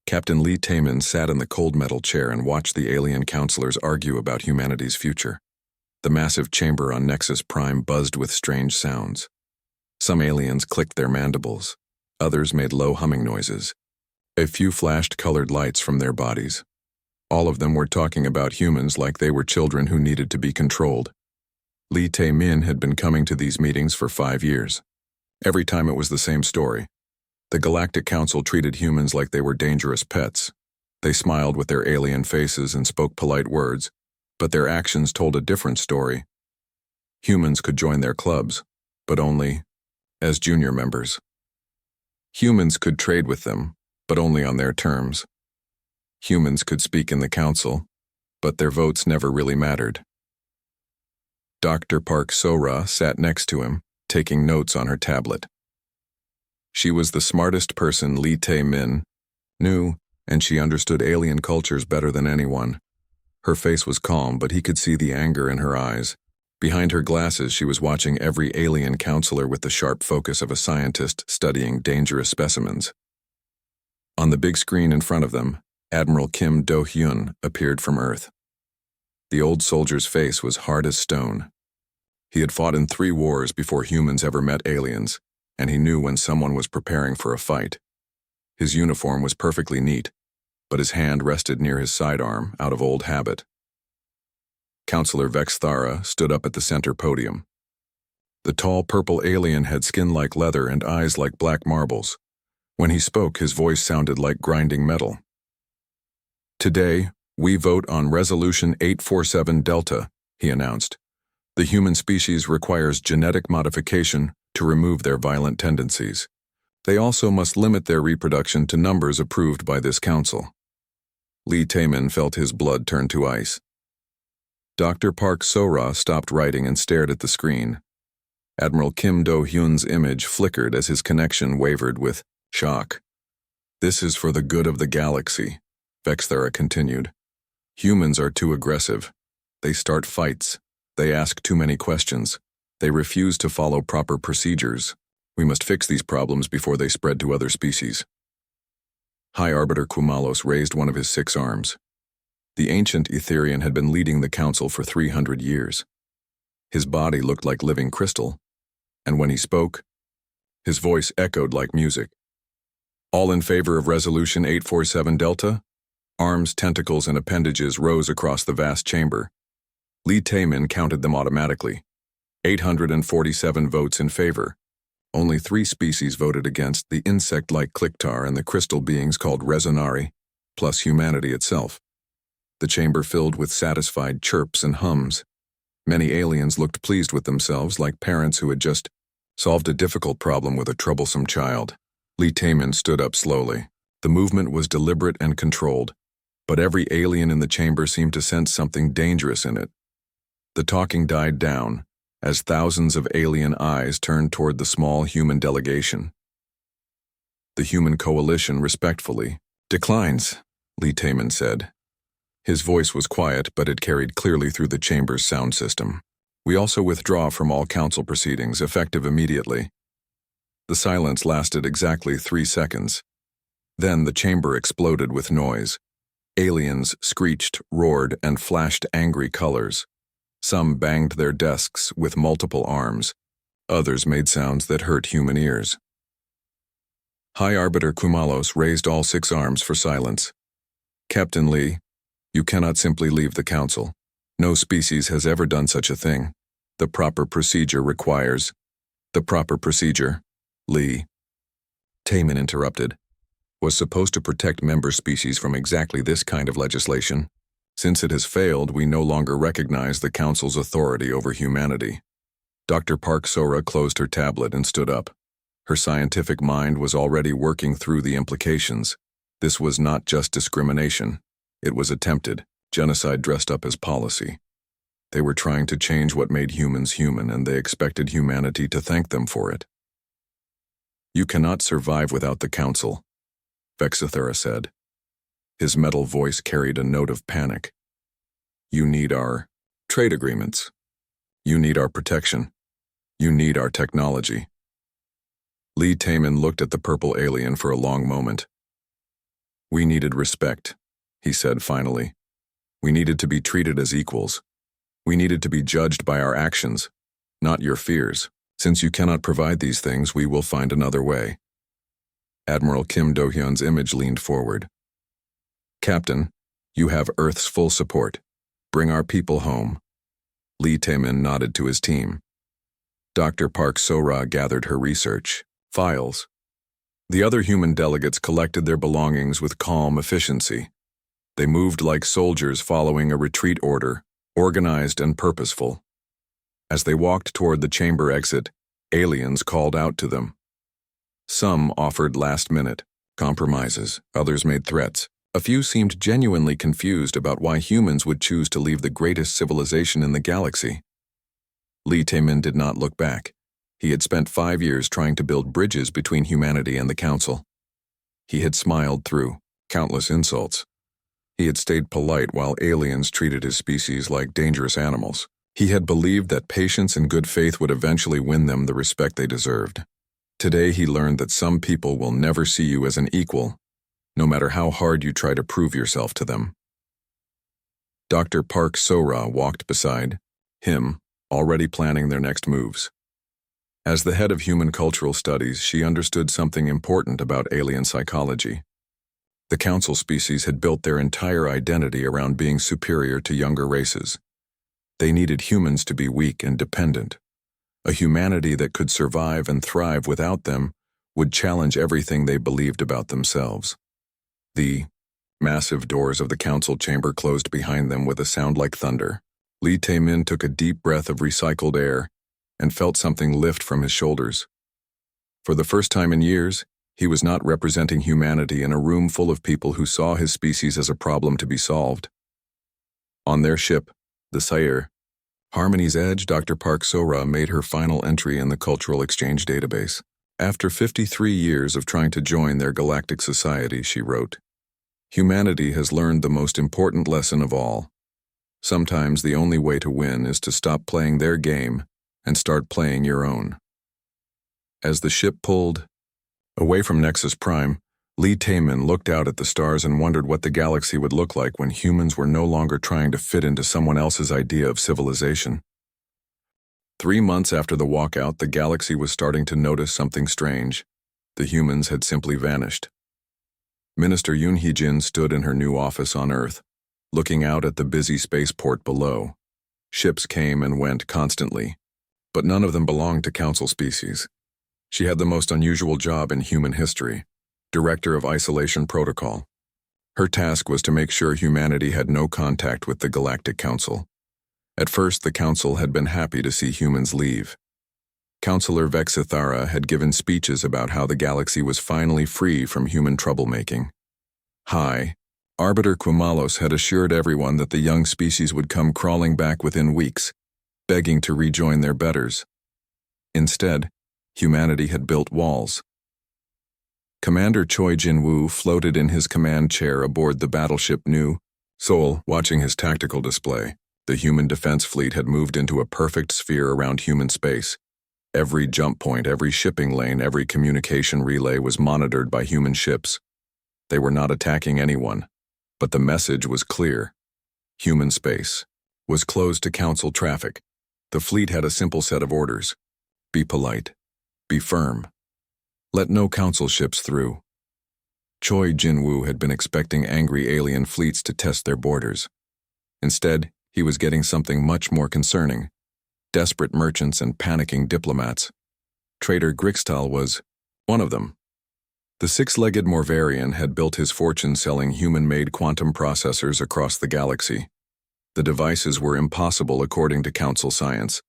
Captain Lee Taman sat in the cold metal chair and watched the alien counselors argue about humanity's future. The massive chamber on Nexus Prime buzzed with strange sounds. Some aliens clicked their mandibles. Others made low humming noises. A few flashed colored lights from their bodies. All of them were talking about humans like they were children who needed to be controlled. Lee Tae-min had been coming to these meetings for 5 years. Every time it was the same story. The Galactic Council treated humans like they were dangerous pets. They smiled with their alien faces and spoke polite words, but their actions told a different story. Humans could join their clubs, but only as junior members. Humans could trade with them, but only on their terms. Humans could speak in the council, but their votes never really mattered. Dr. Park So-ra sat next to him, taking notes on her tablet. She was the smartest person Lee Tae-min knew, and she understood alien cultures better than anyone. Her face was calm, but he could see the anger in her eyes. Behind her glasses, she was watching every alien counselor with the sharp focus of a scientist studying dangerous specimens. On the big screen in front of them, Admiral Kim Do-hyun appeared from Earth. The old soldier's face was hard as stone. He had fought in 3 wars before humans ever met aliens, and he knew when someone was preparing for a fight. His uniform was perfectly neat, but his hand rested near his sidearm out of old habit. Counselor Vex Thara stood up at the center podium. The tall purple alien had skin like leather and eyes like black marbles. When he spoke, his voice sounded like grinding metal. "Today, we vote on Resolution 847 Delta," he announced. "The human species requires genetic modification to remove their violent tendencies. They also must limit their reproduction to numbers approved by this council." Lee Tae-min felt his blood turn to ice. Dr. Park So-ra stopped writing and stared at the screen. Admiral Kim Do-hyun's image flickered as his connection wavered with shock. "This is for the good of the galaxy," Vex Thara continued. "Humans are too aggressive. They start fights. They ask too many questions. They refuse to follow proper procedures. We must fix these problems before they spread to other species." High Arbiter Kumalos raised one of his 6 arms. The ancient Etherian had been leading the council for 300 years. His body looked like living crystal, and when he spoke, his voice echoed like music. "All in favor of Resolution 847 Delta?" Arms, tentacles, and appendages rose across the vast chamber. Lee Tae-min counted them automatically. 847 votes in favor. Only 3 species voted against: the insect-like Clicktar and the crystal beings called Resonari, plus humanity itself. The chamber filled with satisfied chirps and hums. Many aliens looked pleased with themselves, like parents who had just solved a difficult problem with a troublesome child. Lee Tae-min stood up slowly. The movement was deliberate and controlled, but every alien in the chamber seemed to sense something dangerous in it. The talking died down as thousands of alien eyes turned toward the small human delegation. "The human coalition respectfully declines," Lee Tae-min said. His voice was quiet, but it carried clearly through the chamber's sound system. "We also withdraw from all council proceedings, effective immediately." The silence lasted exactly 3 seconds. Then the chamber exploded with noise. Aliens screeched, roared, and flashed angry colors. Some banged their desks with multiple arms. Others made sounds that hurt human ears. High Arbiter Kumalos raised all 6 arms for silence. "Captain Lee, you cannot simply leave the council. No species has ever done such a thing. The proper procedure requires—" "The proper procedure," Lee Tae-min interrupted, "was supposed to protect member species from exactly this kind of legislation. Since it has failed, we no longer recognize the council's authority over humanity." Dr. Park So-ra closed her tablet and stood up. Her scientific mind was already working through the implications. This was not just discrimination. It was attempted genocide dressed up as policy. They were trying to change what made humans human, and they expected humanity to thank them for it. "You cannot survive without the council," Vex Thara said. His metal voice carried a note of panic. "You need our trade agreements. You need our protection. You need our technology." Lee Tae-min looked at the purple alien for a long moment. We needed respect, he said finally. We needed to be treated as equals. We needed to be judged by our actions, not your fears. Since you cannot provide these things, we will find another way. Admiral Kim Do-hyun's image leaned forward. Captain, you have Earth's full support. Bring our people home. Lee Tae-min nodded to his team. Dr. Park So-ra gathered her research files. The other human delegates collected their belongings with calm efficiency. They moved like soldiers following a retreat order, organized and purposeful. As they walked toward the chamber exit, aliens called out to them. Some offered last-minute compromises, others made threats. A few seemed genuinely confused about why humans would choose to leave the greatest civilization in the galaxy. Lee Tae-min did not look back. He had spent 5 years trying to build bridges between humanity and the Council. He had smiled through countless insults. He had stayed polite while aliens treated his species like dangerous animals. He had believed that patience and good faith would eventually win them the respect they deserved. Today he learned that some people will never see you as an equal, no matter how hard you try to prove yourself to them. Dr. Park So-ra walked beside him, already planning their next moves. As the head of human cultural studies, she understood something important about alien psychology. The Council species had built their entire identity around being superior to younger races. They needed humans to be weak and dependent. A humanity that could survive and thrive without them would challenge everything they believed about themselves. The massive doors of the Council chamber closed behind them with a sound like thunder. Lee Tae-min took a deep breath of recycled air and felt something lift from his shoulders. For the first time in years, he was not representing humanity in a room full of people who saw his species as a problem to be solved. On their ship, the Sire, Harmony's Edge, Dr. Park So-ra made her final entry in the Cultural Exchange database. After 53 years of trying to join their galactic society, she wrote, "Humanity has learned the most important lesson of all. Sometimes the only way to win is to stop playing their game and start playing your own." As the ship pulled away from Nexus Prime, Lee Tae-min looked out at the stars and wondered what the galaxy would look like when humans were no longer trying to fit into someone else's idea of civilization. 3 months after the walkout, the galaxy was starting to notice something strange. The humans had simply vanished. Minister Yoon Hee-jin stood in her new office on Earth, looking out at the busy spaceport below. Ships came and went constantly, but none of them belonged to Council species. She had the most unusual job in human history, Director of Isolation Protocol. Her task was to make sure humanity had no contact with the Galactic Council. At first, the Council had been happy to see humans leave. Councillor Vexithara had given speeches about how the galaxy was finally free from human troublemaking. Arbiter Quimalos had assured everyone that the young species would come crawling back within weeks, begging to rejoin their betters. Instead, humanity had built walls. Commander Choi Jin-woo floated in his command chair aboard the battleship New Seoul, watching his tactical display. The human defense fleet had moved into a perfect sphere around human space. Every jump point, every shipping lane, every communication relay was monitored by human ships. They were not attacking anyone, but the message was clear. Human space was closed to Council traffic. The fleet had a simple set of orders. Be polite. Be firm. Let no Council ships through. Choi Jin-woo had been expecting angry alien fleets to test their borders. Instead, he was getting something much more concerning: desperate merchants and panicking diplomats. Trader Grixtal was one of them. The six-legged Morvarian had built his fortune selling human-made quantum processors across the galaxy. The devices were impossible according to Council science,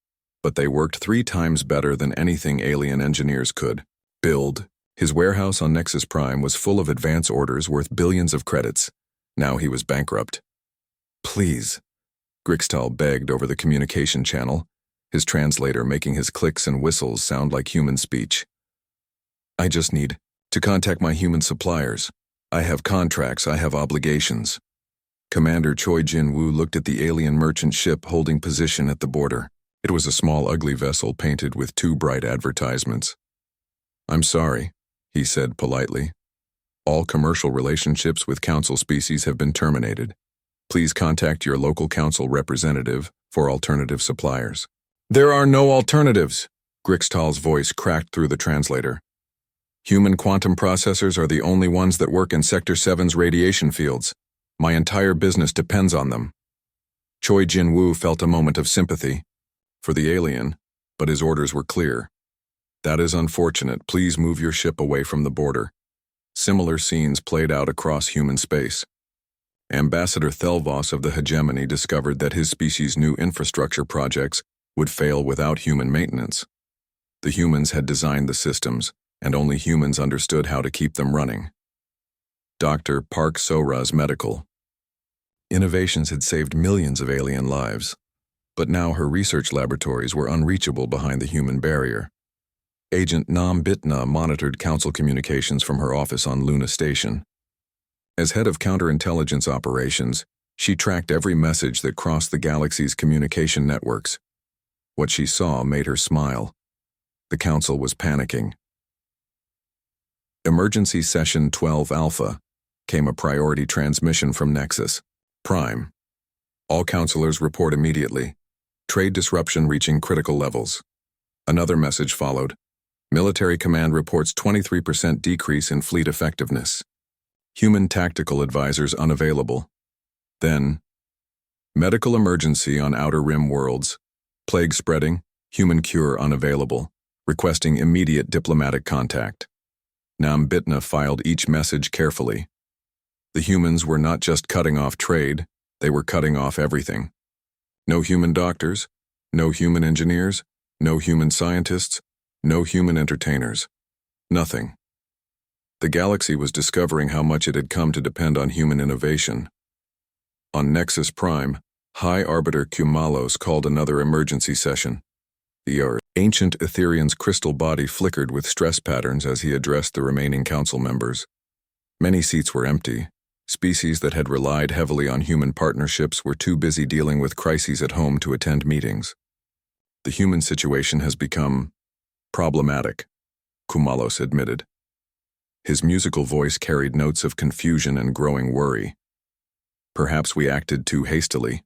but they worked 3 times better than anything alien engineers could build. His warehouse on Nexus Prime was full of advance orders worth billions of credits. Now he was bankrupt. "Please," Grixtal begged over the communication channel, his translator making his clicks and whistles sound like human speech. "I just need to contact my human suppliers. I have contracts, I have obligations." Commander Choi Jin-woo looked at the alien merchant ship holding position at the border. It was a small, ugly vessel painted with 2 bright advertisements. "I'm sorry," he said politely. All commercial relationships with Council species have been terminated. Please contact your local Council representative for alternative suppliers. There are no alternatives, Grixtal's voice cracked through the translator. Human quantum processors are the only ones that work in Sector 7's radiation fields. My entire business depends on them. Choi Jin-woo felt a moment of sympathy for the alien, but his orders were clear. That is unfortunate. Please move your ship away from the border. Similar scenes played out across human space. Ambassador Thelvos of the Hegemony discovered that his species' new infrastructure projects would fail without human maintenance. The humans had designed the systems, and only humans understood how to keep them running. Dr. Park Sora's medical innovations had saved millions of alien lives, but now her research laboratories were unreachable behind the human barrier. Agent Nam Bitna monitored Council communications from her office on Luna Station. As head of counterintelligence operations, she tracked every message that crossed the galaxy's communication networks. What she saw made her smile. The Council was panicking. Emergency Session 12 Alpha came a priority transmission from Nexus. Prime. All counselors report immediately. Trade disruption reaching critical levels. Another message followed. Military Command reports 23% decrease in fleet effectiveness. Human tactical advisors unavailable. Then, medical emergency on Outer Rim worlds. Plague spreading, human cure unavailable. Requesting immediate diplomatic contact. Nam Bitna filed each message carefully. The humans were not just cutting off trade, they were cutting off everything. No human doctors, no human engineers, no human scientists, no human entertainers. Nothing. The galaxy was discovering how much it had come to depend on human innovation. On Nexus Prime, High Arbiter Kumalos called another emergency session. The ancient Etherean's crystal body flickered with stress patterns as he addressed the remaining council members. Many seats were empty. Species that had relied heavily on human partnerships were too busy dealing with crises at home to attend meetings. The human situation has become problematic, Kumalos admitted. His musical voice carried notes of confusion and growing worry. Perhaps we acted too hastily.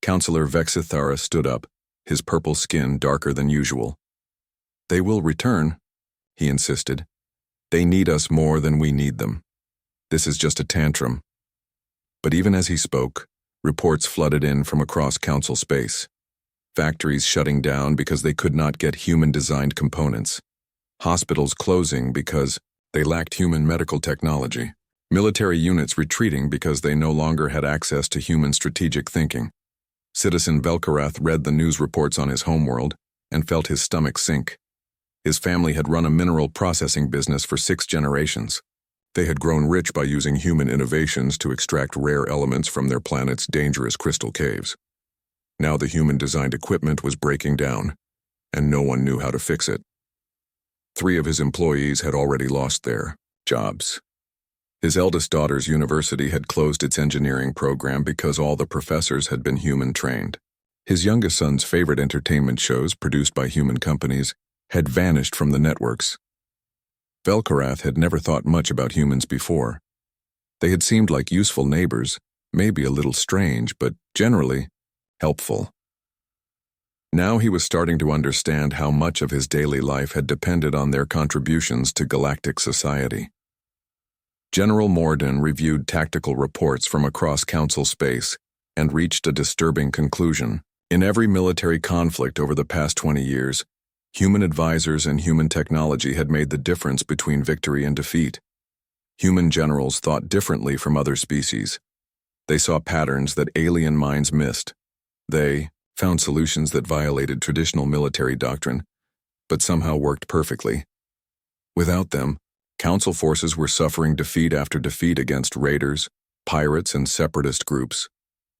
Counselor Vexithara stood up, his purple skin darker than usual. They will return, he insisted. They need us more than we need them. This is just a tantrum. But even as he spoke, reports flooded in from across Council space. Factories shutting down because they could not get human-designed components. Hospitals closing because they lacked human medical technology. Military units retreating because they no longer had access to human strategic thinking. Citizen Velkarath read the news reports on his homeworld and felt his stomach sink. His family had run a mineral processing business for 6 generations. They had grown rich by using human innovations to extract rare elements from their planet's dangerous crystal caves. Now the human-designed equipment was breaking down, and no one knew how to fix it. 3 of his employees had already lost their jobs. His eldest daughter's university had closed its engineering program because all the professors had been human-trained. His youngest son's favorite entertainment shows, produced by human companies, had vanished from the networks. Velkarath had never thought much about humans before. They had seemed like useful neighbors, maybe a little strange, but generally helpful. Now he was starting to understand how much of his daily life had depended on their contributions to galactic society. General Morden reviewed tactical reports from across Council space and reached a disturbing conclusion. In every military conflict over the past 20 years, human advisors and human technology had made the difference between victory and defeat. Human generals thought differently from other species. They saw patterns that alien minds missed. They found solutions that violated traditional military doctrine, but somehow worked perfectly. Without them, Council forces were suffering defeat after defeat against raiders, pirates, and separatist groups.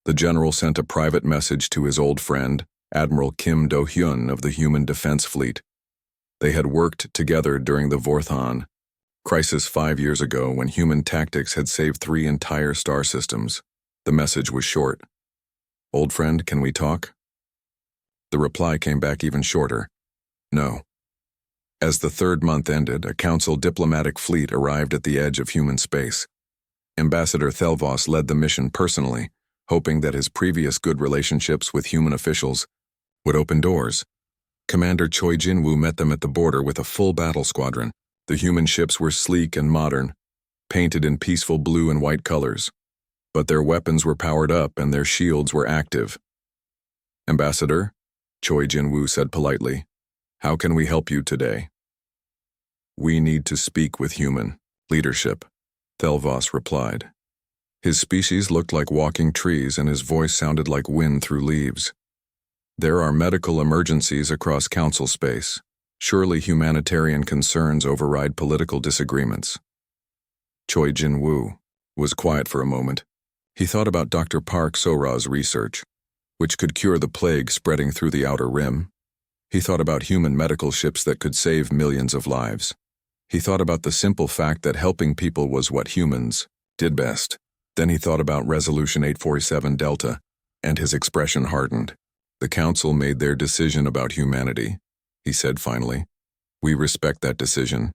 The general sent a private message to his old friend, Admiral Kim Do-hyun of the Human Defense Fleet. They had worked together during the Vorthan crisis 5 years ago when human tactics had saved 3 entire star systems. The message was short. "Old friend, can we talk?" The reply came back even shorter. "No." As the third month ended, a council diplomatic fleet arrived at the edge of human space. Ambassador Thelvos led the mission personally, hoping that his previous good relationships with human officials would open doors. Commander Choi Jin-woo met them at the border with a full battle squadron. The human ships were sleek and modern, painted in peaceful blue and white colors. But their weapons were powered up and their shields were active. "Ambassador," Choi Jin-woo said politely, "how can we help you today?" "We need to speak with human leadership," Thelvos replied. His species looked like walking trees and his voice sounded like wind through leaves. "There are medical emergencies across council space. Surely humanitarian concerns override political disagreements." Choi Jin-woo was quiet for a moment. He thought about Dr. Park So-ra's research, which could cure the plague spreading through the outer rim. He thought about human medical ships that could save millions of lives. He thought about the simple fact that helping people was what humans did best. Then he thought about Resolution 847 Delta, and his expression hardened. "The Council made their decision about humanity," he said finally. "We respect that decision.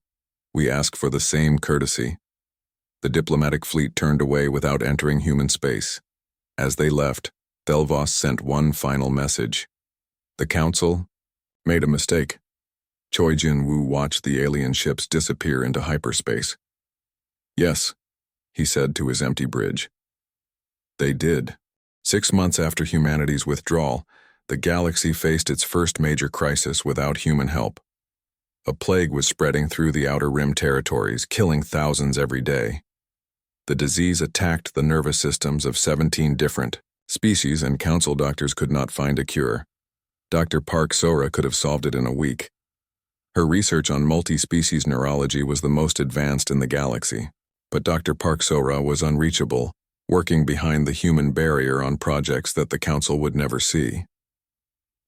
We ask for the same courtesy." The diplomatic fleet turned away without entering human space. As they left, Thelvos sent one final message. "The Council made a mistake." Choi Jin-woo watched the alien ships disappear into hyperspace. "Yes," he said to his empty bridge. They did. 6 months after humanity's withdrawal, the galaxy faced its first major crisis without human help. A plague was spreading through the outer rim territories, killing thousands every day. The disease attacked the nervous systems of 17 different species, and council doctors could not find a cure. Dr. Park So-ra could have solved it in a week. Her research on multi-species neurology was the most advanced in the galaxy, but Dr. Park So-ra was unreachable, working behind the human barrier on projects that the council would never see.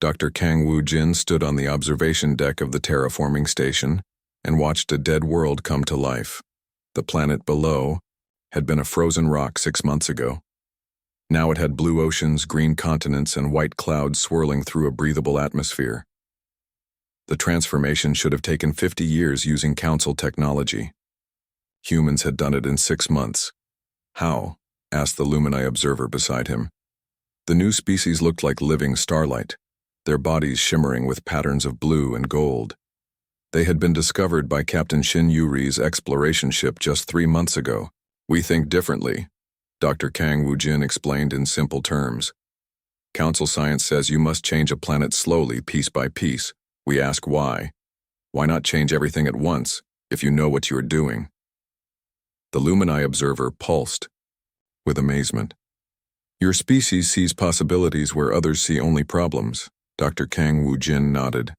Dr. Kang Woo-jin stood on the observation deck of the terraforming station and watched a dead world come to life. The planet below had been a frozen rock 6 months ago. Now it had blue oceans, green continents, and white clouds swirling through a breathable atmosphere. The transformation should have taken 50 years using council technology. Humans had done it in 6 months. "How?" asked the Lumini observer beside him. The new species looked like living starlight, their bodies shimmering with patterns of blue and gold. They had been discovered by Captain Shin Yuri's exploration ship just 3 months ago. "We think differently," Dr. Kang Woo-jin explained in simple terms. "Council science says you must change a planet slowly, piece by piece. We ask why. Why not change everything at once, if you know what you are doing?" The Lumini observer pulsed with amazement. "Your species sees possibilities where others see only problems." Dr. Kang Woo-jin nodded.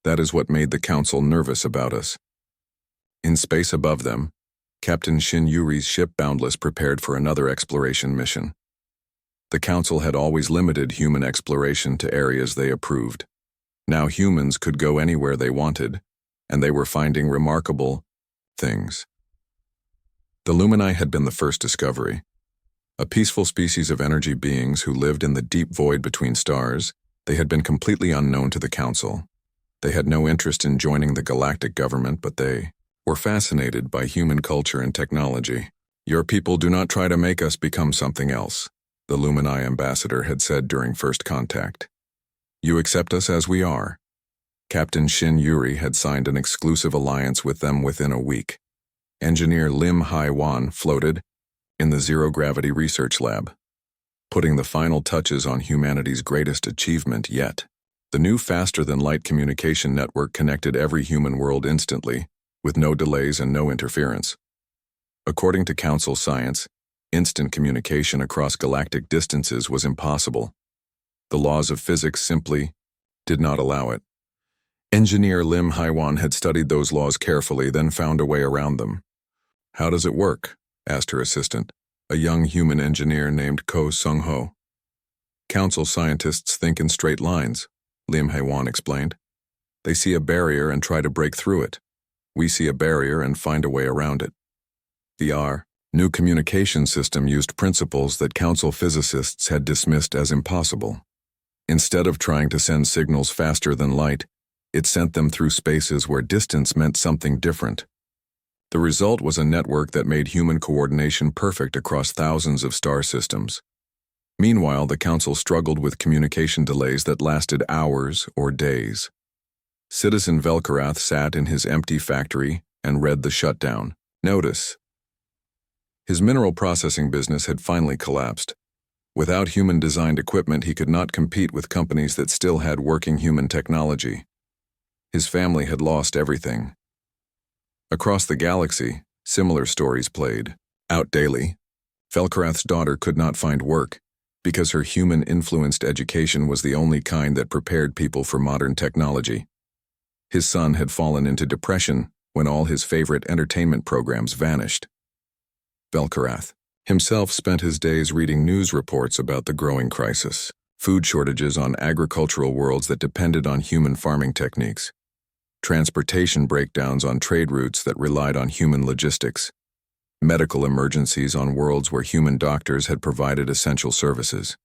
"That is what made the council nervous about us." In space above them, Captain Shin Yuri's ship Boundless prepared for another exploration mission. The council had always limited human exploration to areas they approved. Now humans could go anywhere they wanted, and they were finding remarkable things. The Lumini had been the first discovery. A peaceful species of energy beings who lived in the deep void between stars, they had been completely unknown to the council. They had no interest in joining the galactic government, but they were fascinated by human culture and technology. "Your people do not try to make us become something else," the Lumini ambassador had said during first contact. "You accept us as we are." Captain Shin Yuri had signed an exclusive alliance with them within a week. Engineer Lim Hai-wan floated in the zero-gravity research lab, putting the final touches on humanity's greatest achievement yet. The new faster-than-light communication network connected every human world instantly, with no delays and no interference. According to Council science, instant communication across galactic distances was impossible. The laws of physics simply did not allow it. Engineer Lim Hai-wan had studied those laws carefully, then found a way around them. "How does it work?" asked her assistant, a young human engineer named Ko Sung-ho. "Council scientists think in straight lines," Lim Hai-wan explained. "They see a barrier and try to break through it. We see a barrier and find a way around it." The new communication system used principles that council physicists had dismissed as impossible. Instead of trying to send signals faster than light, It sent them through spaces where distance meant something different. The result was a network that made human coordination perfect across thousands of star systems. Meanwhile, the Council struggled with communication delays that lasted hours or days. Citizen Velkarath sat in his empty factory and read the shutdown notice. His mineral processing business had finally collapsed. Without human-designed equipment, he could not compete with companies that still had working human technology. His family had lost everything. Across the galaxy, similar stories played out daily. Velkarath's daughter could not find work because her human-influenced education was the only kind that prepared people for modern technology. His son had fallen into depression when all his favorite entertainment programs vanished. Velkarath himself spent his days reading news reports about the growing crisis, food shortages on agricultural worlds that depended on human farming techniques, transportation breakdowns on trade routes that relied on human logistics, medical emergencies on worlds where human doctors had provided essential services.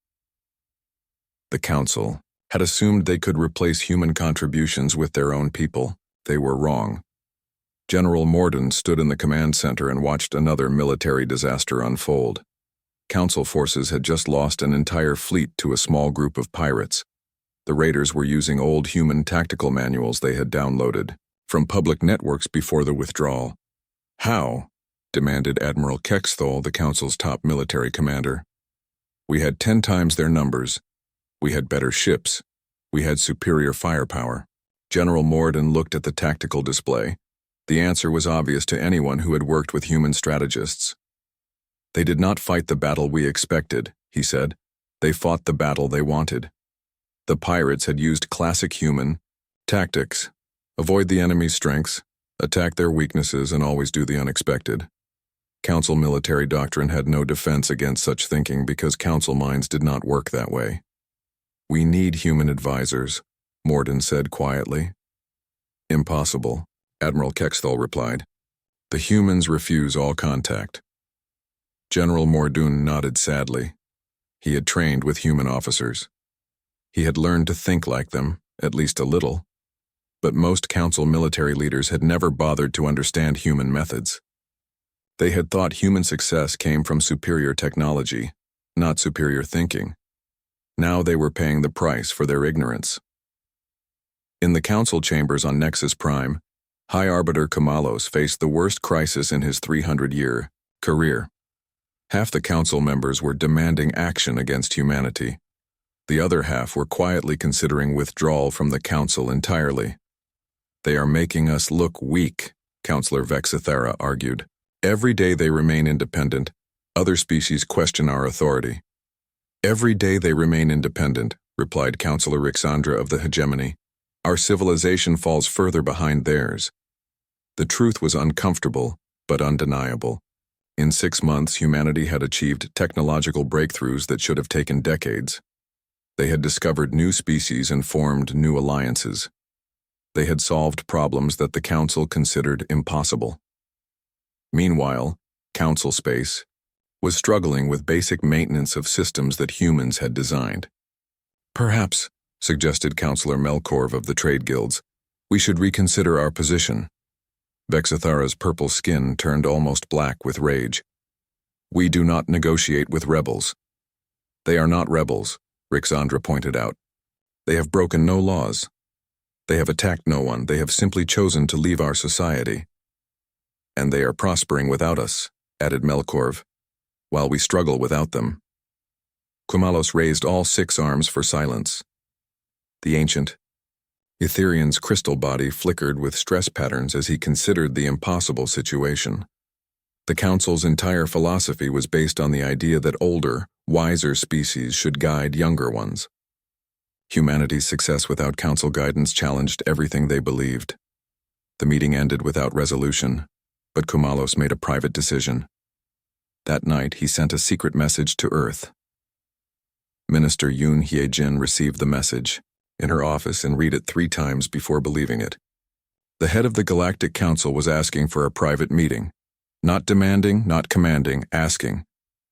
The Council had assumed they could replace human contributions with their own people. They were wrong. General Morden stood in the command center and watched another military disaster unfold. Council forces had just lost an entire fleet to a small group of pirates. The raiders were using old human tactical manuals they had downloaded from public networks before the withdrawal. How? Demanded Admiral Kexthol, the Council's top military commander. We had 10 times their numbers. We had better ships. We had superior firepower. General Morden looked at the tactical display. The answer was obvious to anyone who had worked with human strategists. They did not fight the battle we expected, he said. They fought the battle they wanted. The pirates had used classic human tactics: avoid the enemy's strengths, attack their weaknesses, and always do the unexpected. Council military doctrine had no defense against such thinking because Council minds did not work that way. We need human advisors, Morden said quietly. Impossible, Admiral Kexthol replied. The humans refuse all contact. General Mordoun nodded sadly. He had trained with human officers. He had learned to think like them, at least a little. But most Council military leaders had never bothered to understand human methods. They had thought human success came from superior technology, not superior thinking. Now they were paying the price for their ignorance. In the Council chambers on Nexus Prime, High Arbiter Kamalos faced the worst crisis in his 300-year career. Half the Council members were demanding action against humanity. The other half were quietly considering withdrawal from the Council entirely. They are making us look weak, Councillor Vexithera argued. Every day they remain independent, other species question our authority. Every day they remain independent, replied Councillor Rixandra of the Hegemony. Our civilization falls further behind theirs. The truth was uncomfortable, but undeniable. In 6 months, humanity had achieved technological breakthroughs that should have taken decades. They had discovered new species and formed new alliances. They had solved problems that the Council considered impossible. Meanwhile, Council space was struggling with basic maintenance of systems that humans had designed. Perhaps, suggested Councillor Melkorv of the trade guilds, we should reconsider our position. Vexithara's purple skin turned almost black with rage. We do not negotiate with rebels. They are not rebels, Rixandra pointed out. They have broken no laws. They have attacked no one. They have simply chosen to leave our society. And they are prospering without us, added Melkorv, while we struggle without them. Kumalos raised all 6 arms for silence. The ancient Etherian's crystal body flickered with stress patterns as he considered the impossible situation. The Council's entire philosophy was based on the idea that older, wiser species should guide younger ones. Humanity's success without Council guidance challenged everything they believed. The meeting ended without resolution, but Kumalos made a private decision. That night, he sent a secret message to Earth. Minister Yoon Hye-jin received the message in her office and read it 3 times before believing it. The head of the Galactic Council was asking for a private meeting. Not demanding, not commanding, asking.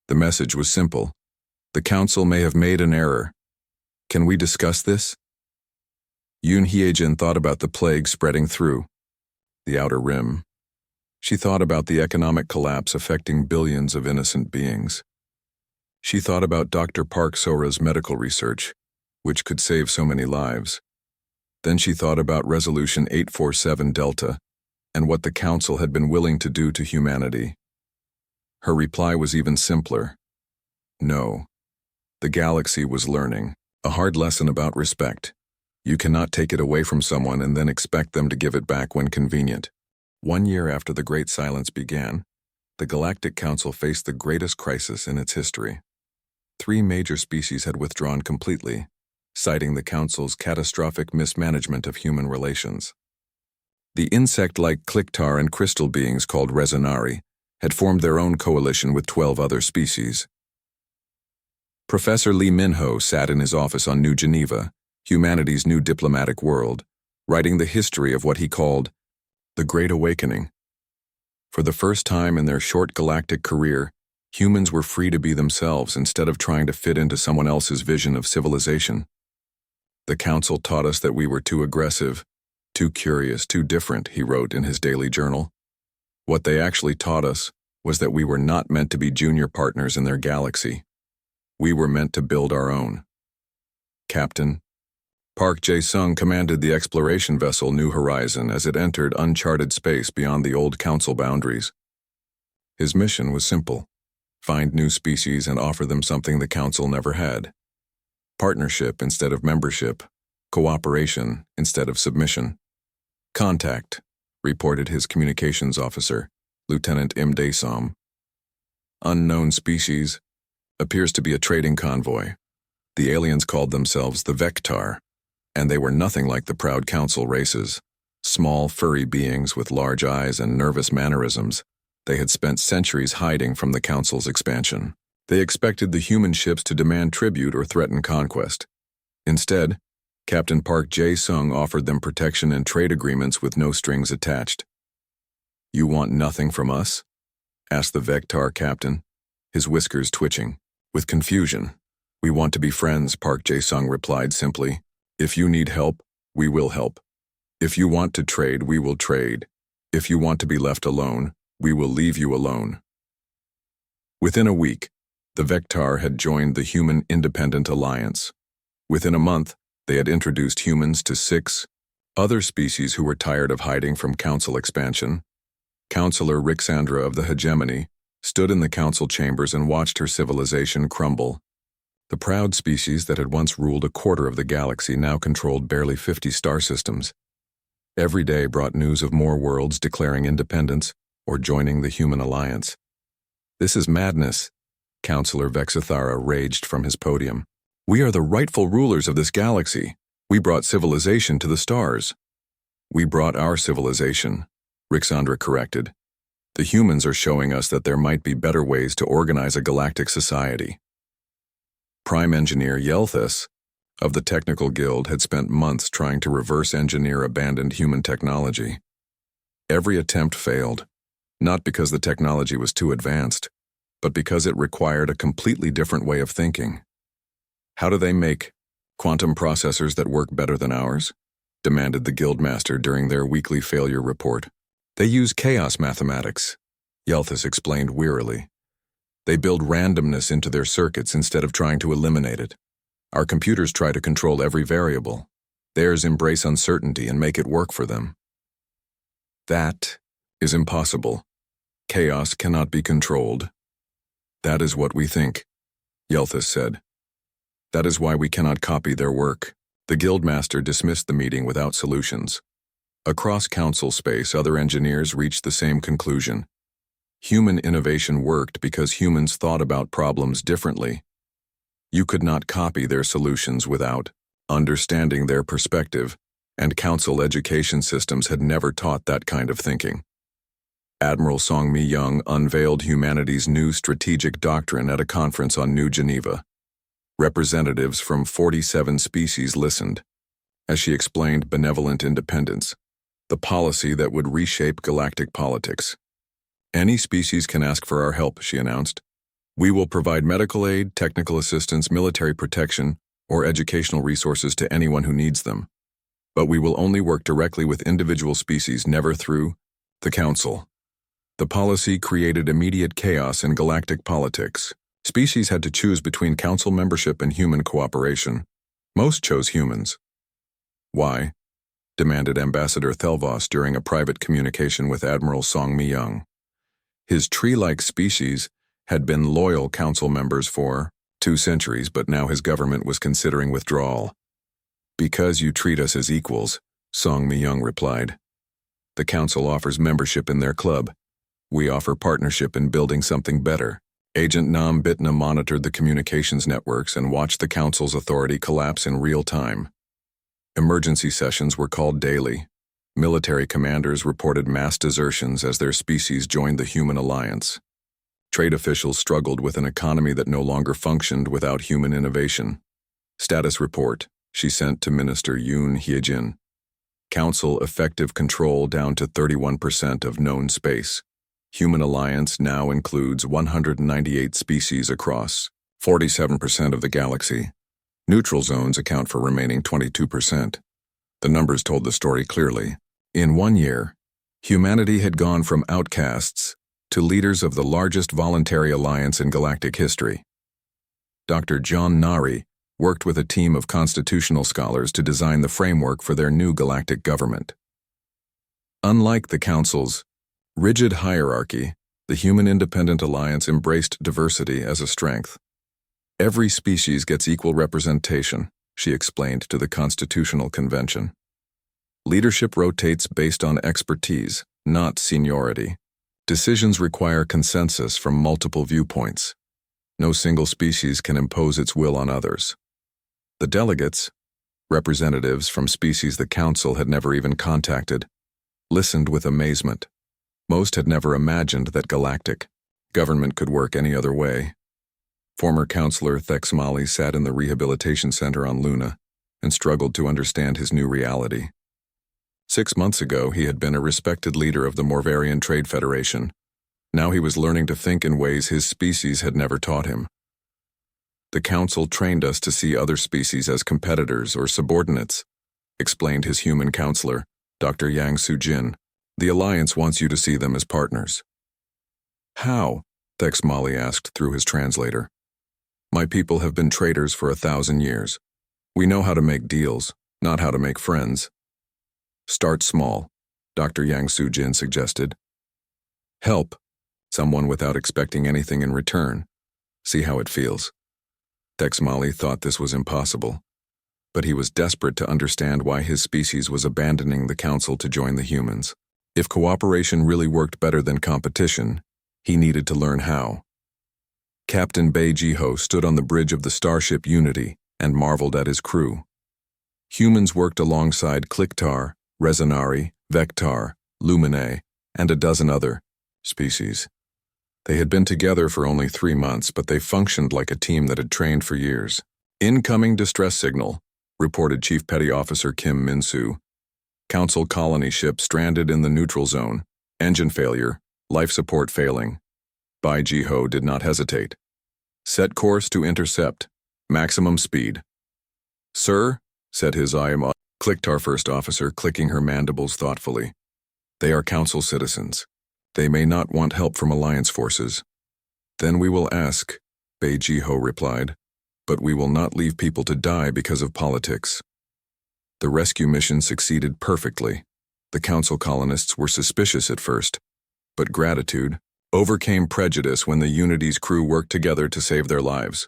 The message was simple. The Council may have made an error. Can we discuss this? Yoon Hye-jin thought about the plague spreading through the outer rim. She thought about the economic collapse affecting billions of innocent beings. She thought about Dr. Park Sora's medical research, which could save so many lives. Then she thought about Resolution 847 Delta and what the Council had been willing to do to humanity. Her reply was even simpler. No. The galaxy was learning a hard lesson about respect. You cannot take it away from someone and then expect them to give it back when convenient. 1 year after the Great Silence began, the Galactic Council faced the greatest crisis in its history. 3 major species had withdrawn completely, citing the Council's catastrophic mismanagement of human relations. The insect-like Clicktar and crystal beings called Resonari had formed their own coalition with 12 other species. Professor Lee Min-ho sat in his office on New Geneva, humanity's new diplomatic world, writing the history of what he called the Great Awakening. For the first time in their short galactic career, humans were free to be themselves instead of trying to fit into someone else's vision of civilization. The Council taught us that we were too aggressive, too curious, too different, he wrote in his daily journal. What they actually taught us was that we were not meant to be junior partners in their galaxy. We were meant to build our own. Captain Park Jae-sung commanded the exploration vessel New Horizon as it entered uncharted space beyond the old Council boundaries. His mission was simple: find new species and offer them something the Council never had. Partnership instead of membership, cooperation instead of submission. Contact, reported his communications officer, Lieutenant Im Dae-som. Unknown species, appears to be a trading convoy. The aliens called themselves the Vectar, and they were nothing like the proud Council races. Small, furry beings with large eyes and nervous mannerisms, they had spent centuries hiding from the Council's expansion. They expected the human ships to demand tribute or threaten conquest. Instead, Captain Park Jae-sung offered them protection and trade agreements with no strings attached. "You want nothing from us?" asked the Vectar captain, his whiskers twitching. With confusion. "We want to be friends," Park Jae-sung replied simply. "If you need help, we will help. If you want to trade, we will trade. If you want to be left alone, we will leave you alone." Within a week, the Vectar had joined the Human Independent Alliance. Within a month, they had introduced humans to 6 other species who were tired of hiding from Council expansion. Counselor Rixandra of the Hegemony stood in the Council chambers and watched her civilization crumble. The proud species that had once ruled a quarter of the galaxy now controlled barely 50 star systems. Every day brought news of more worlds declaring independence or joining the Human Alliance. "This is madness," Counselor Vexathara raged from his podium. "We are the rightful rulers of this galaxy. We brought civilization to the stars." "We brought our civilization," Rixandra corrected. "The humans are showing us that there might be better ways to organize a galactic society." Prime Engineer Yelthus of the Technical Guild had spent months trying to reverse engineer abandoned human technology. Every attempt failed, not because the technology was too advanced, but because it required a completely different way of thinking. "How do they make quantum processors that work better than ours?" demanded the Guildmaster during their weekly failure report. "They use chaos mathematics," Yelthus explained wearily. "They build randomness into their circuits instead of trying to eliminate it. Our computers try to control every variable. Theirs embrace uncertainty and make it work for them." "That is impossible. Chaos cannot be controlled." "That is what we think," Yelthus said. "That is why we cannot copy their work." The Guildmaster dismissed the meeting without solutions. Across Council space, other engineers reached the same conclusion. Human innovation worked because humans thought about problems differently. You could not copy their solutions without understanding their perspective, and Council education systems had never taught that kind of thinking. Admiral Song Mi-young unveiled humanity's new strategic doctrine at a conference on New Geneva. Representatives from 47 species listened, as she explained benevolent independence, the policy that would reshape galactic politics. "Any species can ask for our help," she announced. "We will provide medical aid, technical assistance, military protection, or educational resources to anyone who needs them. But we will only work directly with individual species, never through the Council. The policy created immediate chaos in galactic politics. Species had to choose between Council membership and human cooperation. Most chose humans. Why? Demanded Ambassador Thelvos during a private communication with Admiral Song Mi-young. His tree-like species had been loyal Council members for 2 centuries, but now his government was considering withdrawal. Because you treat us as equals, Song Mi-young replied. The Council offers membership in their club. We offer partnership in building something better. Agent Nam Bitna monitored the communications networks and watched the Council's authority collapse in real time. Emergency sessions were called daily. Military commanders reported mass desertions as their species joined the human alliance. Trade officials struggled with an economy that no longer functioned without human innovation. Status report, she sent to Minister Yoon Hye-jin. Council effective control down to 31% of known space. Human alliance now includes 198 species across 47% of the galaxy. Neutral zones account for remaining 22%. The numbers told the story clearly. In 1 year, humanity had gone from outcasts to leaders of the largest voluntary alliance in galactic history. Dr. John Nari worked with a team of constitutional scholars to design the framework for their new galactic government. Unlike the Council's rigid hierarchy, the Human Independent Alliance embraced diversity as a strength. Every species gets equal representation, she explained to the Constitutional Convention. Leadership rotates based on expertise, not seniority. Decisions require consensus from multiple viewpoints. No single species can impose its will on others. The delegates, representatives from species the Council had never even contacted, listened with amazement. Most had never imagined that galactic government could work any other way. Former Counselor Thexmali sat in the rehabilitation center on Luna and struggled to understand his new reality. 6 months ago, he had been a respected leader of the Morvarian Trade Federation. Now he was learning to think in ways his species had never taught him. The Council trained us to see other species as competitors or subordinates, explained his human counselor, Dr. Yang Soo-jin. The Alliance wants you to see them as partners. How? Thexmali asked through his translator. My people have been traders for 1,000 years. We know how to make deals, not how to make friends. Start small, Dr. Yang Soo-jin suggested. Help someone without expecting anything in return. See how it feels. Thexmali thought this was impossible, but he was desperate to understand why his species was abandoning the Council to join the humans. If cooperation really worked better than competition, he needed to learn how. Captain Bei Ji-ho stood on the bridge of the starship Unity and marveled at his crew. Humans worked alongside Kliktar, Resonari, Vectar, Luminae, and a dozen other species. They had been together for only 3 months, but they functioned like a team that had trained for years. Incoming distress signal, reported Chief Petty Officer Kim Min-soo. Council colony ship stranded in the neutral zone. Engine failure, life support failing. Bai Ji-ho did not hesitate. Set course to intercept. Maximum speed. Sir, said his IMO, clicked our first officer, clicking her mandibles thoughtfully. They are Council citizens. They may not want help from Alliance forces. Then we will ask, Bei Ji-ho replied, but we will not leave people to die because of politics. The rescue mission succeeded perfectly. The Council colonists were suspicious at first, but gratitude overcame prejudice when the Unity's crew worked together to save their lives.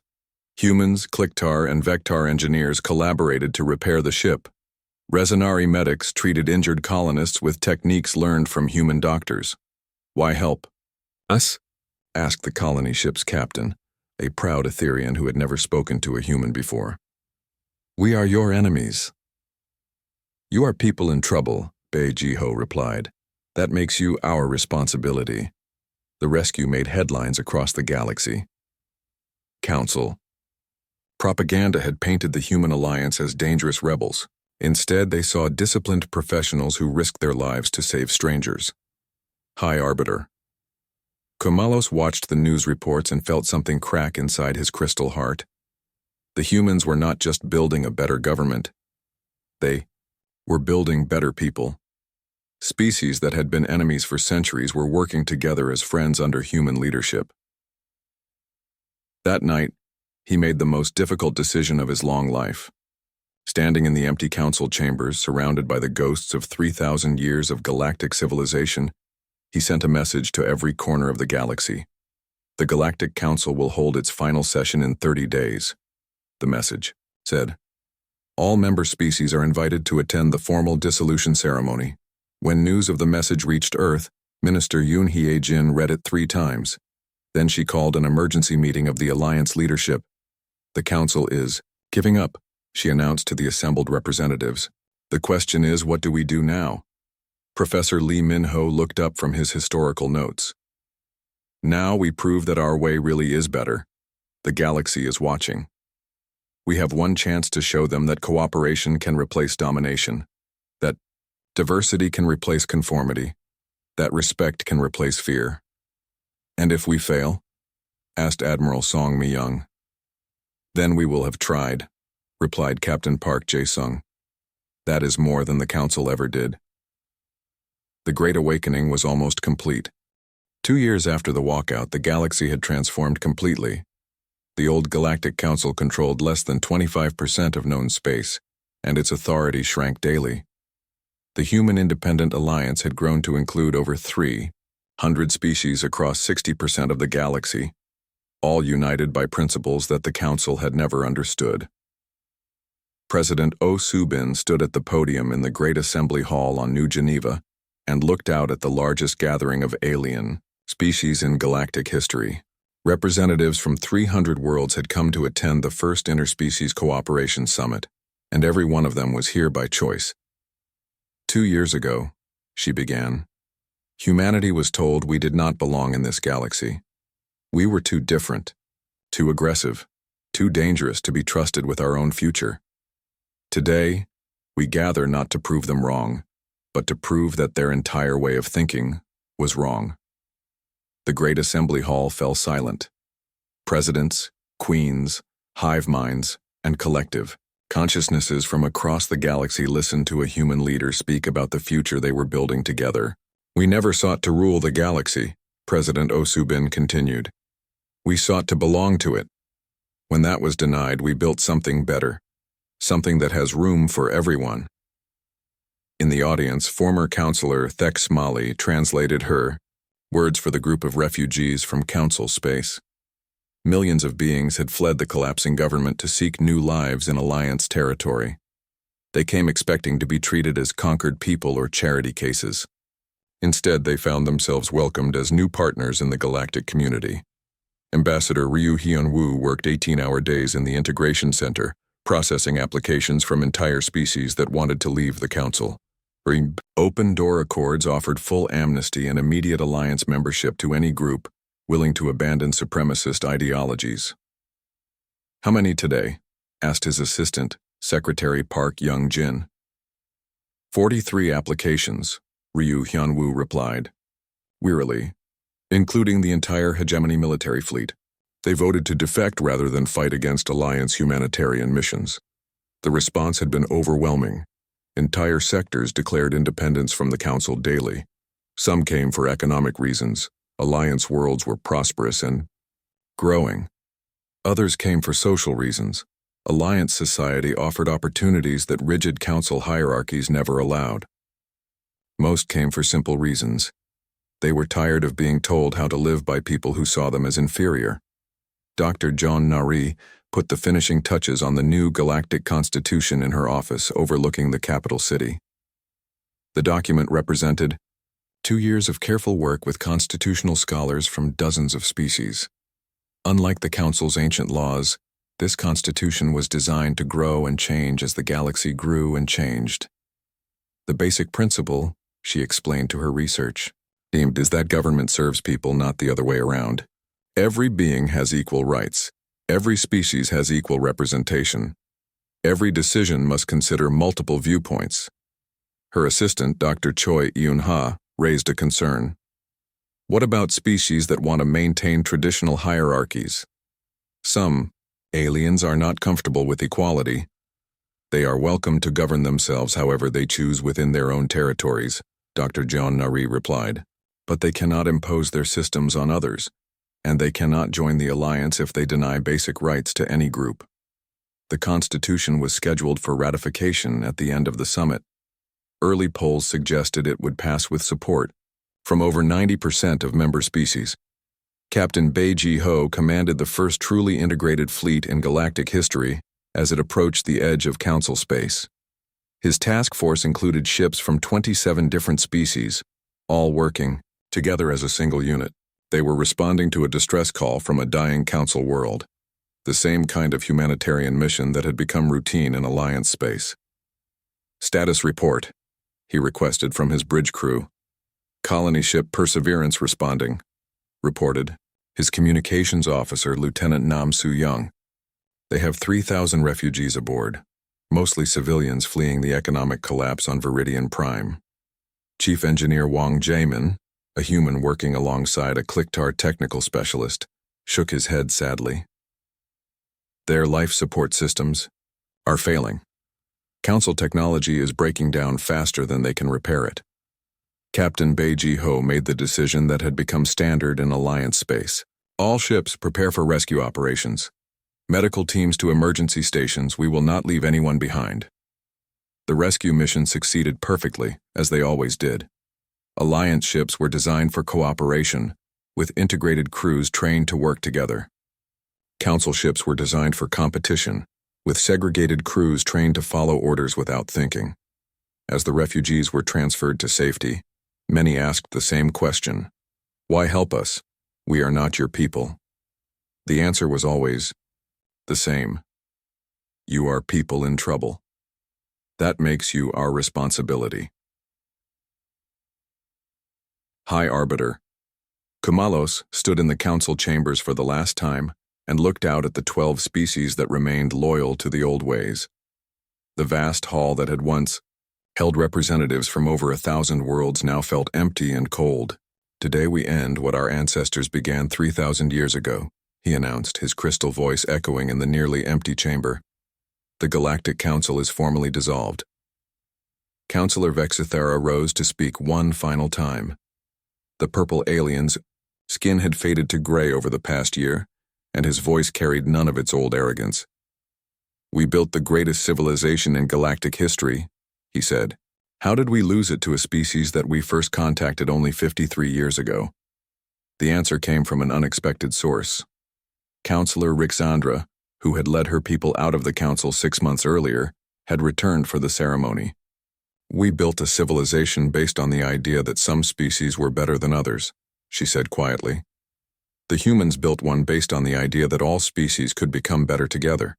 Humans, Kliktar, and Vectar engineers collaborated to repair the ship. Resonari medics treated injured colonists with techniques learned from human doctors. Why help us? Asked the colony ship's captain, a proud Etherian who had never spoken to a human before. We are your enemies. You are people in trouble, Bei Ji-ho replied. That makes you our responsibility. The rescue made headlines across the galaxy. Council. Propaganda had painted the human alliance as dangerous rebels. Instead, they saw disciplined professionals who risked their lives to save strangers. High Arbiter. Komalos watched the news reports and felt something crack inside his crystal heart. The humans were not just building a better government. They were building better people. Species that had been enemies for centuries were working together as friends under human leadership. That night, he made the most difficult decision of his long life. Standing in the empty council chambers, surrounded by the ghosts of 3,000 years of galactic civilization, he sent a message to every corner of the galaxy. The Galactic Council will hold its final session in 30 days. The message said, all member species are invited to attend the formal dissolution ceremony. When news of the message reached Earth, Minister Yoon Hye-jin read it 3 times. Then she called an emergency meeting of the Alliance leadership. The Council is giving up, she announced to the assembled representatives. The question is, what do we do now? Professor Lee Min-ho looked up from his historical notes. Now we prove that our way really is better. The galaxy is watching. We have one chance to show them that cooperation can replace domination, that diversity can replace conformity, that respect can replace fear. And if we fail? Asked Admiral Song Mi-young. Then we will have tried, replied Captain Park Jae-sung. That is more than the Council ever did. The Great Awakening was almost complete. 2 years after the walkout, the galaxy had transformed completely. The old Galactic Council controlled less than 25% of known space, and its authority shrank daily. The Human Independent Alliance had grown to include over 300 species across 60% of the galaxy, all united by principles that the Council had never understood. President Oh Soo-bin stood at the podium in the Great Assembly Hall on New Geneva and looked out at the largest gathering of alien species in galactic history. Representatives from 300 worlds had come to attend the first Interspecies Cooperation Summit, and every one of them was here by choice. 2 years ago, she began, humanity was told we did not belong in this galaxy. We were too different, too aggressive, too dangerous to be trusted with our own future. Today, we gather not to prove them wrong, but to prove that their entire way of thinking was wrong. The Great Assembly Hall fell silent. Presidents, queens, hive minds, and collective consciousnesses from across the galaxy listened to a human leader speak about the future they were building together. We never sought to rule the galaxy, President Oh Soo-bin continued. We sought to belong to it. When that was denied, we built something better, something that has room for everyone. In the audience, former counselor Thex Mali translated her words for the group of refugees from council space. Millions of beings had fled the collapsing government to seek new lives in Alliance territory. They came expecting to be treated as conquered people or charity cases. Instead, they found themselves welcomed as new partners in the galactic community. Ambassador Ryu Hyun-woo worked 18-hour days in the Integration Center, processing applications from entire species that wanted to leave the council. Open-door accords offered full amnesty and immediate alliance membership to any group willing to abandon supremacist ideologies. How many today? Asked his assistant, Secretary Park Young-jin. 43 applications, Ryu Hyun-woo replied, wearily, including the entire hegemony military fleet. They voted to defect rather than fight against Alliance humanitarian missions. The response had been overwhelming. Entire sectors declared independence from the Council daily. Some came for economic reasons. Alliance worlds were prosperous and growing. Others came for social reasons. Alliance society offered opportunities that rigid Council hierarchies never allowed. Most came for simple reasons. They were tired of being told how to live by people who saw them as inferior. Dr. John Nari put the finishing touches on the new Galactic Constitution in her office overlooking the capital city. The document represented 2 years of careful work with constitutional scholars from dozens of species. Unlike the Council's ancient laws, this constitution was designed to grow and change as the galaxy grew and changed. The basic principle, she explained to her research, is that government serves people, not the other way around. Every being has equal rights. Every species has equal representation. Every decision must consider multiple viewpoints. Her assistant, Dr. Choi Eun-ha, raised a concern. What about species that want to maintain traditional hierarchies? Some aliens are not comfortable with equality. They are welcome to govern themselves however they choose within their own territories, Dr. John Nari replied. But they cannot impose their systems on others, and they cannot join the alliance if they deny basic rights to any group. The Constitution was scheduled for ratification at the end of the summit. Early polls suggested it would pass with support from over 90% of member species. Captain Beiji Ho commanded the first truly integrated fleet in galactic history as it approached the edge of Council space. His task force included ships from 27 different species, all working together as a single unit. They were responding to a distress call from a dying Council world, the same kind of humanitarian mission that had become routine in Alliance space. "Status report," he requested from his bridge crew. "Colony ship Perseverance responding," reported his communications officer, Lieutenant Nam Soo-young. "They have 3,000 refugees aboard, mostly civilians fleeing the economic collapse on Viridian Prime." Chief Engineer Wang Jaemin, a human working alongside a Clicktar technical specialist, shook his head sadly. "Their life support systems are failing. Council technology is breaking down faster than they can repair it." Captain Beiji Ho made the decision that had become standard in Alliance space. "All ships prepare for rescue operations. Medical teams to emergency stations, we will not leave anyone behind." The rescue mission succeeded perfectly, as they always did. Alliance ships were designed for cooperation, with integrated crews trained to work together. Council ships were designed for competition, with segregated crews trained to follow orders without thinking. As the refugees were transferred to safety, many asked the same question: "Why help us? We are not your people." The answer was always the same: "You are people in trouble. That makes you our responsibility." High Arbiter. Kumalos stood in the council chambers for the last time and looked out at the 12 species that remained loyal to the old ways. The vast hall that had once held representatives from over 1,000 worlds now felt empty and cold. "Today we end what our ancestors began 3,000 years ago," he announced, his crystal voice echoing in the nearly empty chamber. "The Galactic Council is formally dissolved." Councillor Vexithera rose to speak one final time. The purple alien's skin had faded to gray over the past year, and his voice carried none of its old arrogance. "We built the greatest civilization in galactic history," he said. "How did we lose it to a species that we first contacted only 53 years ago?" The answer came from an unexpected source. Councillor Rixandra, who had led her people out of the council 6 months earlier, had returned for the ceremony. "We built a civilization based on the idea that some species were better than others," she said quietly. "The humans built one based on the idea that all species could become better together."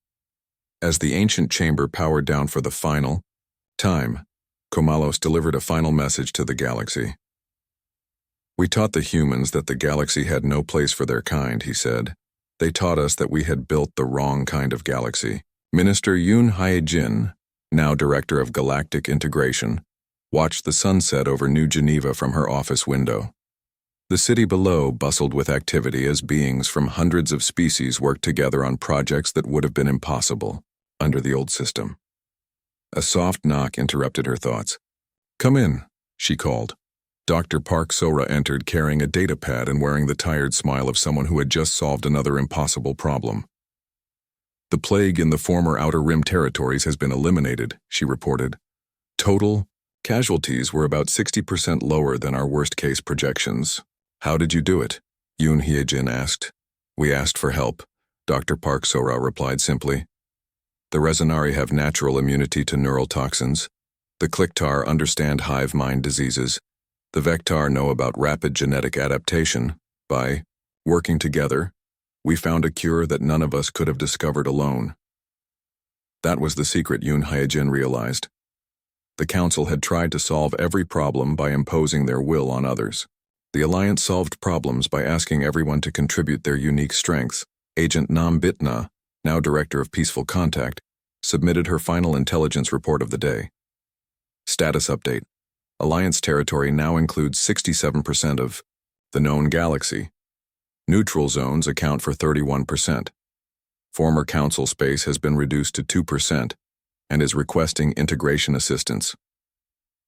As the ancient chamber powered down for the final time, Komalos delivered a final message to the galaxy. "We taught the humans that the galaxy had no place for their kind," he said. "They taught us that we had built the wrong kind of galaxy." Minister Yoon Hae-jin, now Director of Galactic Integration, watched the sunset over New Geneva from her office window. The city below bustled with activity as beings from hundreds of species worked together on projects that would have been impossible under the old system. A soft knock interrupted her thoughts. "Come in," she called. Dr. Park Sora entered carrying a data pad and wearing the tired smile of someone who had just solved another impossible problem. "The plague in the former Outer Rim territories has been eliminated," she reported. "Total casualties were about 60% lower than our worst-case projections." "How did you do it?" Yoon Hye-jin asked. "We asked for help," Dr. Park Sora replied simply. "The Resonari have natural immunity to neural toxins. The Clicktar understand hive mind diseases. The Vectar know about rapid genetic adaptation. By working together, we found a cure that none of us could have discovered alone." That was the secret, Yoon Hye-jin realized. The Council had tried to solve every problem by imposing their will on others. The Alliance solved problems by asking everyone to contribute their unique strengths. Agent Nam Bitna, now Director of Peaceful Contact, submitted her final intelligence report of the day. Status update. Alliance territory now includes 67% of the known galaxy. Neutral zones account for 31%. Former Council space has been reduced to 2%. and is requesting integration assistance.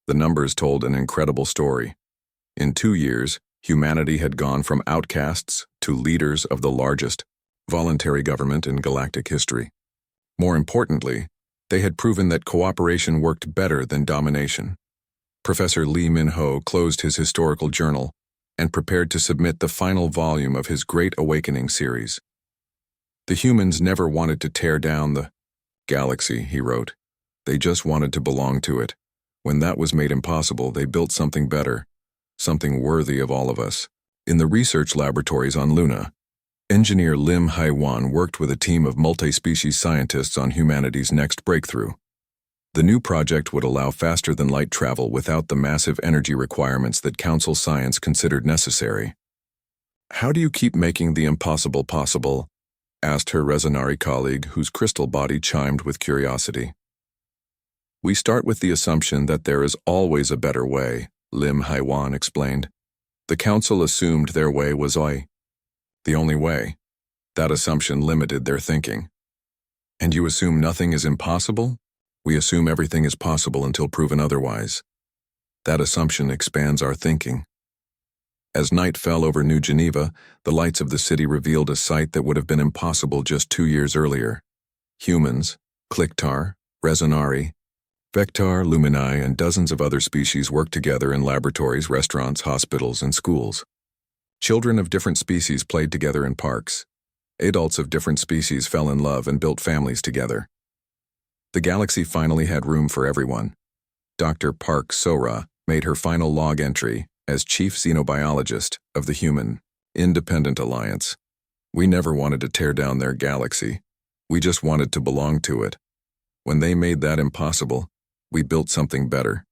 The numbers told an incredible story. In 2 years, humanity had gone from outcasts to leaders of the largest voluntary government in galactic history. More importantly, they had proven that cooperation worked better than domination. Professor Lee Min-ho closed his historical journal and prepared to submit the final volume of his Great Awakening series. The humans never wanted to tear down the galaxy, he wrote. They just wanted to belong to it. When that was made impossible, they built something better, something worthy of all of us. In the research laboratories on Luna, engineer Lim Hai-wan worked with a team of multi-species scientists on humanity's next breakthrough. The new project would allow faster-than-light travel without the massive energy requirements that Council science considered necessary. "How do you keep making the impossible possible?" asked her Resonari colleague, whose crystal body chimed with curiosity. "We start with the assumption that there is always a better way," Lim Hai-wan explained. "The Council assumed their way was the only way. That assumption limited their thinking." "And you assume nothing is impossible?" "We assume everything is possible until proven otherwise. That assumption expands our thinking." As night fell over New Geneva, the lights of the city revealed a sight that would have been impossible just 2 years earlier. Humans, Kliktar, Resonari, Vectar, Lumini, and dozens of other species worked together in laboratories, restaurants, hospitals, and schools. Children of different species played together in parks. Adults of different species fell in love and built families together. The galaxy finally had room for everyone. Dr. Park Sora made her final log entry as chief xenobiologist of the Human Independent Alliance. "We never wanted to tear down their galaxy. We just wanted to belong to it. When they made that impossible, we built something better.